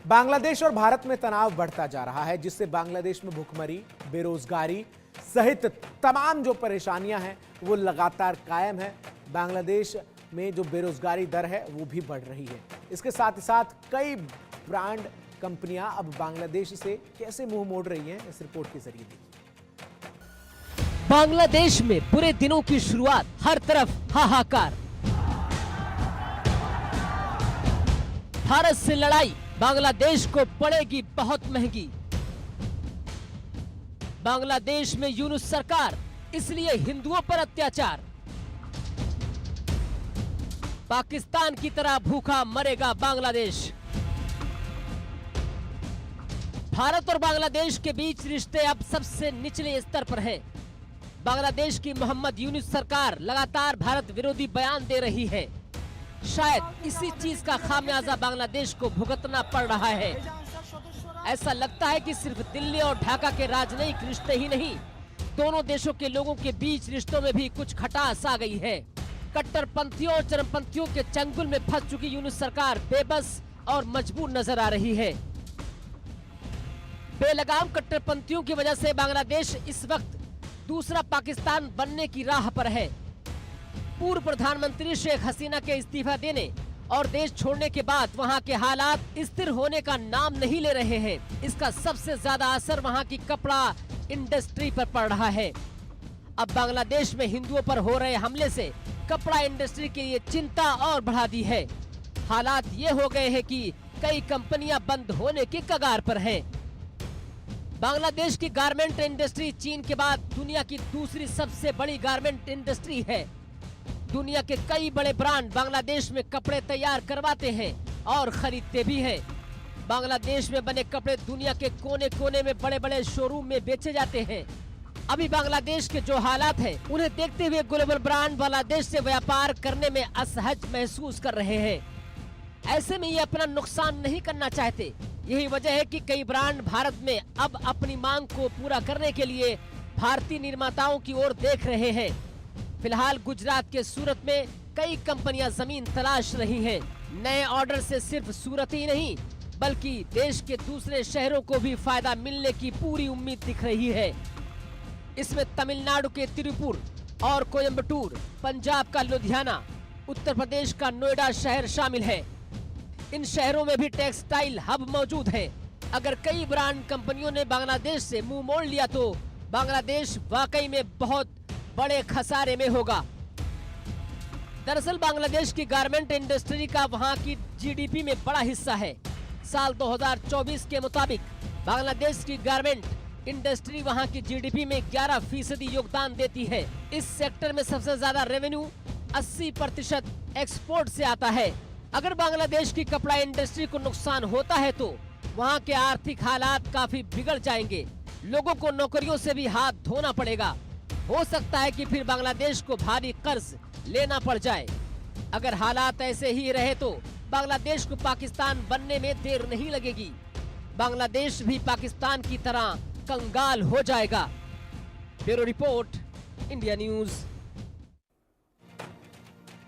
बांग्लादेश और भारत में तनाव बढ़ता जा रहा है, जिससे बांग्लादेश में भूखमरी, बेरोजगारी सहित तमाम जो परेशानियां हैं वो लगातार कायम है। बांग्लादेश में जो बेरोजगारी दर है वो भी बढ़ रही है। इसके साथ ही साथ कई ब्रांड कंपनियां अब बांग्लादेश से कैसे मुंह मोड़ रही हैं, इस रिपोर्ट के जरिए देखिए। बांग्लादेश में बुरे दिनों की शुरुआत, हर तरफ हाहाकार। भारत से लड़ाई बांग्लादेश को पड़ेगी बहुत महंगी। बांग्लादेश में यूनुस सरकार, इसलिए हिंदुओं पर अत्याचार। पाकिस्तान की तरह भूखा मरेगा बांग्लादेश। भारत और बांग्लादेश के बीच रिश्ते अब सबसे निचले स्तर पर हैं। बांग्लादेश की मोहम्मद यूनुस सरकार लगातार भारत विरोधी बयान दे रही है। शायद इसी चीज का खामियाजा बांग्लादेश को भुगतना पड़ रहा है। ऐसा लगता है कि सिर्फ दिल्ली और ढाका के राजनयिक रिश्ते ही नहीं, दोनों देशों के लोगों के बीच रिश्तों में भी कुछ खटास आ गई है। कट्टरपंथियों और चरमपंथियों के चंगुल में फंस चुकी यूनुस सरकार बेबस और मजबूर नजर आ रही है। बेलगाम कट्टरपंथियों की वजह से बांग्लादेश इस वक्त दूसरा पाकिस्तान बनने की राह पर है। पूर्व प्रधानमंत्री शेख हसीना के इस्तीफा देने और देश छोड़ने के बाद वहां के हालात स्थिर होने का नाम नहीं ले रहे हैं। इसका सबसे ज्यादा असर वहां की कपड़ा इंडस्ट्री पर पड़ रहा है। अब बांग्लादेश में हिंदुओं पर हो रहे हमले से कपड़ा इंडस्ट्री के लिए चिंता और बढ़ा दी है। हालात ये हो गए हैं कि कई कंपनियां बंद होने के कगार पर हैं। बांग्लादेश की गारमेंट इंडस्ट्री चीन के बाद दुनिया की दूसरी सबसे बड़ी गारमेंट इंडस्ट्री है। दुनिया के कई बड़े ब्रांड बांग्लादेश में कपड़े तैयार करवाते हैं और खरीदते भी हैं। बांग्लादेश में बने कपड़े दुनिया के कोने कोने में बड़े बड़े शोरूम में बेचे जाते हैं। अभी बांग्लादेश के जो हालात हैं, उन्हें देखते हुए ग्लोबल ब्रांड बांग्लादेश से व्यापार करने में असहज महसूस कर रहे हैं। ऐसे में ये अपना नुकसान नहीं करना चाहते। यही वजह है कि कई ब्रांड भारत में अब अपनी मांग को पूरा करने के लिए भारतीय निर्माताओं की ओर देख रहे हैं। फिलहाल गुजरात के सूरत में कई कंपनियां जमीन तलाश रही हैं। नए ऑर्डर से सिर्फ सूरत ही नहीं, बल्कि देश के दूसरे शहरों को भी फायदा मिलने की पूरी उम्मीद दिख रही है। इसमें तमिलनाडु के तिरुपुर और कोयम्बटूर, पंजाब का लुधियाना, उत्तर प्रदेश का नोएडा शहर शामिल है। इन शहरों में भी टेक्सटाइल हब मौजूद है। अगर कई ब्रांड कंपनियों ने बांग्लादेश से मुंह मोड़ लिया तो बांग्लादेश वाकई में बहुत बड़े खसारे में होगा। दरअसल बांग्लादेश की गारमेंट इंडस्ट्री का वहां की जीडीपी में बड़ा हिस्सा है। साल 2024 के मुताबिक बांग्लादेश की गारमेंट इंडस्ट्री वहां की जीडीपी में 11% योगदान देती है। इस सेक्टर में सबसे ज्यादा रेवेन्यू 80% एक्सपोर्ट से आता है। अगर बांग्लादेश की कपड़ा इंडस्ट्री को नुकसान होता है तो वहां के आर्थिक हालात काफी बिगड़ जाएंगे। लोगों को नौकरियों से भी हाथ धोना पड़ेगा। हो सकता है कि फिर बांग्लादेश को भारी कर्ज लेना पड़ जाए। अगर हालात ऐसे ही रहे तो बांग्लादेश को पाकिस्तान बनने में देर नहीं लगेगी। बांग्लादेश भी पाकिस्तान की तरह कंगाल हो जाएगा। Bureau report, India news.